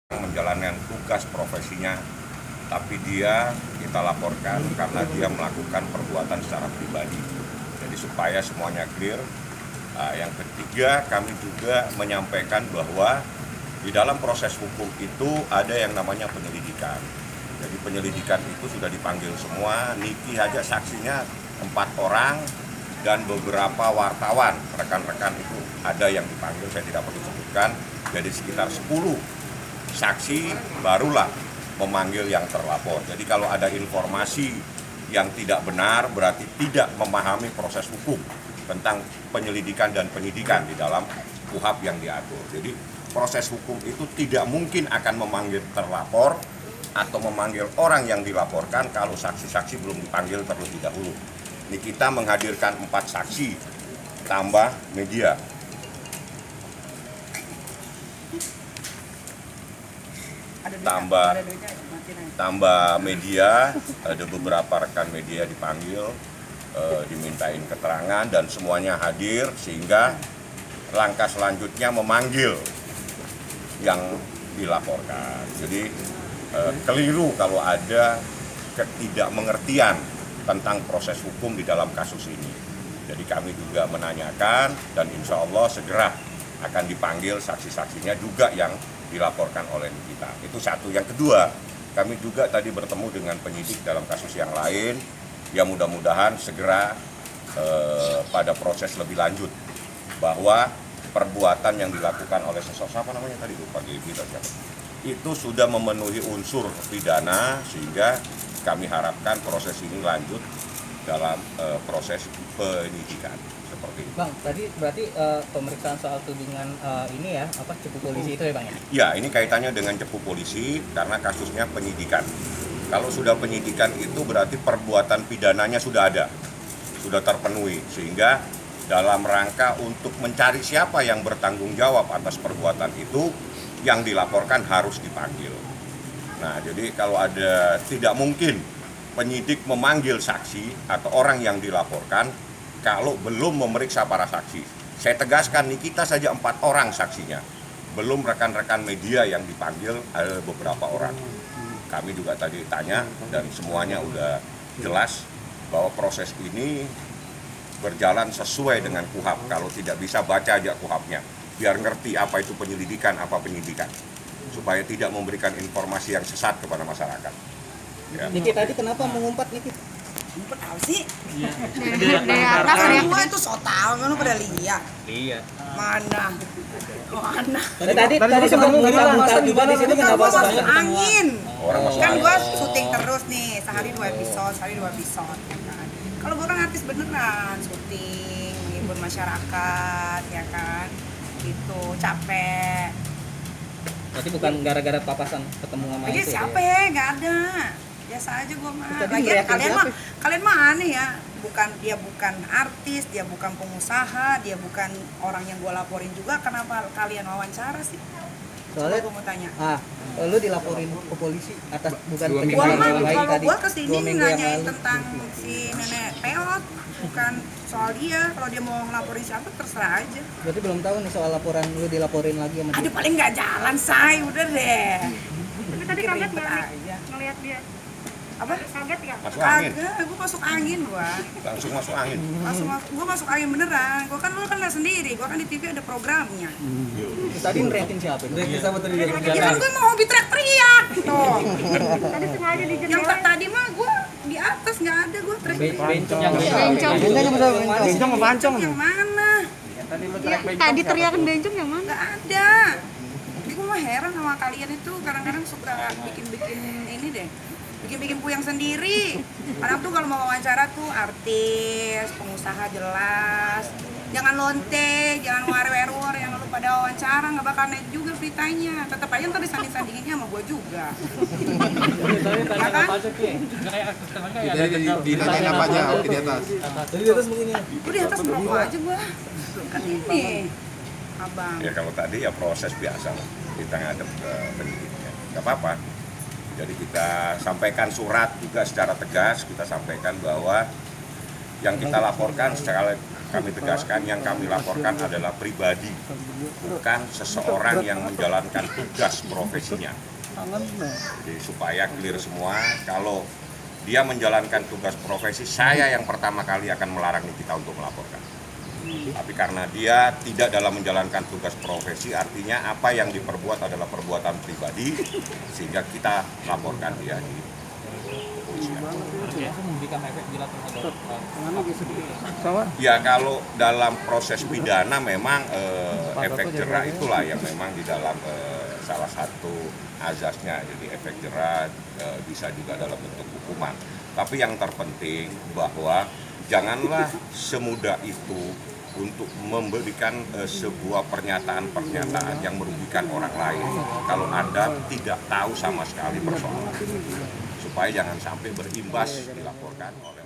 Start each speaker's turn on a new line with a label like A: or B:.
A: menjalankan tugas profesinya, tapi dia kita laporkan karena dia melakukan perbuatan secara pribadi. Jadi supaya semuanya clear. Yang ketiga, kami juga menyampaikan bahwa di dalam proses hukum itu ada yang namanya penyelidikan. Jadi penyelidikan itu sudah dipanggil semua, Niki aja saksinya 4 orang dan beberapa wartawan, rekan-rekan itu ada yang dipanggil, saya tidak perlu sebutkan. Jadi sekitar 10 saksi barulah memanggil yang terlapor. Jadi kalau ada informasi yang tidak benar berarti tidak memahami proses hukum tentang penyelidikan dan penyidikan di dalam KUHP yang diatur. Jadi proses hukum itu tidak mungkin akan memanggil terlapor atau memanggil orang yang dilaporkan kalau saksi-saksi belum dipanggil terlebih dahulu. Ini kita menghadirkan 4 saksi tambah media. Tambah media, ada beberapa rekan media dipanggil, dimintain keterangan dan semuanya hadir sehingga langkah selanjutnya memanggil yang dilaporkan. Jadi keliru kalau ada ketidakmengertian tentang proses hukum di dalam kasus ini. Jadi kami juga menanyakan dan insya Allah segera akan dipanggil saksi-saksinya juga yang dilaporkan oleh kita. Itu satu. Yang kedua, kami juga tadi bertemu dengan penyidik dalam kasus yang lain, ya mudah-mudahan segera pada proses lebih lanjut bahwa perbuatan yang dilakukan oleh sosok apa namanya tadi lupa itu sudah memenuhi unsur pidana sehingga kami harapkan proses ini lanjut dalam proses penyidikan seperti itu.
B: Bang, tadi berarti pemeriksaan soal tudingan ini ya, cepu polisi itu ya Bang ya?
A: Ya, ini kaitannya dengan cepu polisi karena kasusnya penyidikan. Kalau sudah penyidikan itu berarti perbuatan pidananya sudah ada, sudah terpenuhi. Sehingga dalam rangka untuk mencari siapa yang bertanggung jawab atas perbuatan itu, yang dilaporkan harus dipanggil. Nah, jadi kalau ada, tidak mungkin penyidik memanggil saksi atau orang yang dilaporkan kalau belum memeriksa para saksi. Saya tegaskan nih, kita saja 4 orang saksinya, belum rekan-rekan media yang dipanggil ada beberapa orang. Kami juga tadi tanya dan semuanya udah jelas bahwa proses ini berjalan sesuai dengan KUHP. Kalau tidak bisa baca aja KUHP-nya, biar ngerti apa itu penyelidikan, apa penyidikan, supaya tidak memberikan informasi yang sesat kepada masyarakat.
B: Ya. Niki tadi kenapa mengumpat Niki?
C: Ngumpet apa sih?
D: Iya.
C: Gua itu so tau kan lu pada lihat.
D: Iya.
C: Mana?
B: Tadi sebelum kita juga di sini kenapa
C: gua masuk angin.
A: Orang masuk
C: Kan
A: angin.
C: gua syuting terus nih, sehari 2 episode ya kan. Kalau gua kan artis beneran, syuting, menghibur masyarakat ya kan. Gitu, capek.
B: Berarti bukan gara-gara papasan ketemu sama
C: Jadi
B: itu
C: siapa
B: ya?
C: Nggak ada. Biasa aja gua mah.
B: Tadi
C: Lagian
B: teriakin
C: kalian mah aneh ya. Dia bukan artis, dia bukan pengusaha, dia bukan orang yang gua laporin juga. Kenapa kalian wawancara sih?
B: Soalnya
C: gua mau tanya.
B: Lu dilaporin ke polisi atas bukan
D: Dua minggu
C: Gua
B: penyimpangan
C: mah
B: uang bayi
C: kalau
B: tadi.
C: gua kesini
B: 2 minggu yang
C: nanyain
B: lalu.
C: tentang si nenek peot, bukan soal dia. Kalau dia mau ngelaporin siapa terserah aja.
B: Berarti belum tahu nih soal laporan lu dilaporin lagi sama dia.
C: Aduh paling nggak jalan say, udah deh.
E: Tapi tadi
C: Bikin
E: kaget
C: ribet
E: nggak
C: aja.
E: ngelihat dia?
C: Apa?
E: Kaget nggak?
A: Masuk angin,
C: Kagak, gua masuk angin gua.
A: langsung masuk angin.
C: Gua masuk angin beneran. Lu kan lihat sendiri. Gua kan di TV ada programnya.
B: Tadi neriakin siapa itu?
D: Neriakin sama tadi dia
C: Ya kan gue mau hobi teriak-teriak. Tuh.
E: Tadi sengaja di
C: Yang
E: jendela.
C: tadi mah gua di atas nggak ada gua teriak-teriak.
B: Bencong yang
C: Bencong yang mana?
E: Tadi teriakan bencong yang mana?
C: Nggak ada. Jadi gue mah heran sama kalian itu kadang-kadang suka bikin-bikin ini deh. Bikin-bikin puyeng sendiri. Kadang tuh kalau mau wawancara tuh artis, pengusaha jelas. Jangan lonte, jangan war-war yang lu pada wawancara nggak bakal naik juga beritanya. Tetap aja ntar disanding-sandinginnya sama gue juga. Ya kan?
D: Ditanyain apa aja? Oke, di atas.
B: Tadi di atas begini.
C: Gue di atas merokok aja gue. Kan ini, abang.
A: Ya kalau tadi ya proses biasa lah. Kita ngadep ke penyidiknya, nggak apa-apa. Jadi kita sampaikan surat juga secara tegas, kita sampaikan bahwa Yang kita laporkan, secara kami tegaskan, yang kami laporkan adalah pribadi, bukan seseorang yang menjalankan tugas profesinya. Jadi supaya clear semua, kalau dia menjalankan tugas profesi, saya yang pertama kali akan melarang Nikita untuk melaporkan. Tapi karena dia tidak dalam menjalankan tugas profesi, artinya apa yang diperbuat adalah perbuatan pribadi, sehingga kita laporkan dia di kepolisian.
B: Memberikan efek jelas terhadap
A: Ya kalau dalam proses pidana memang efek jera itulah yang memang di dalam salah satu azasnya. Jadi efek jera bisa juga dalam bentuk hukuman. Tapi yang terpenting bahwa janganlah semudah itu untuk memberikan sebuah pernyataan-pernyataan yang merugikan orang lain kalau Anda tidak tahu sama sekali persoalan, supaya jangan sampai berimbas dilaporkan oleh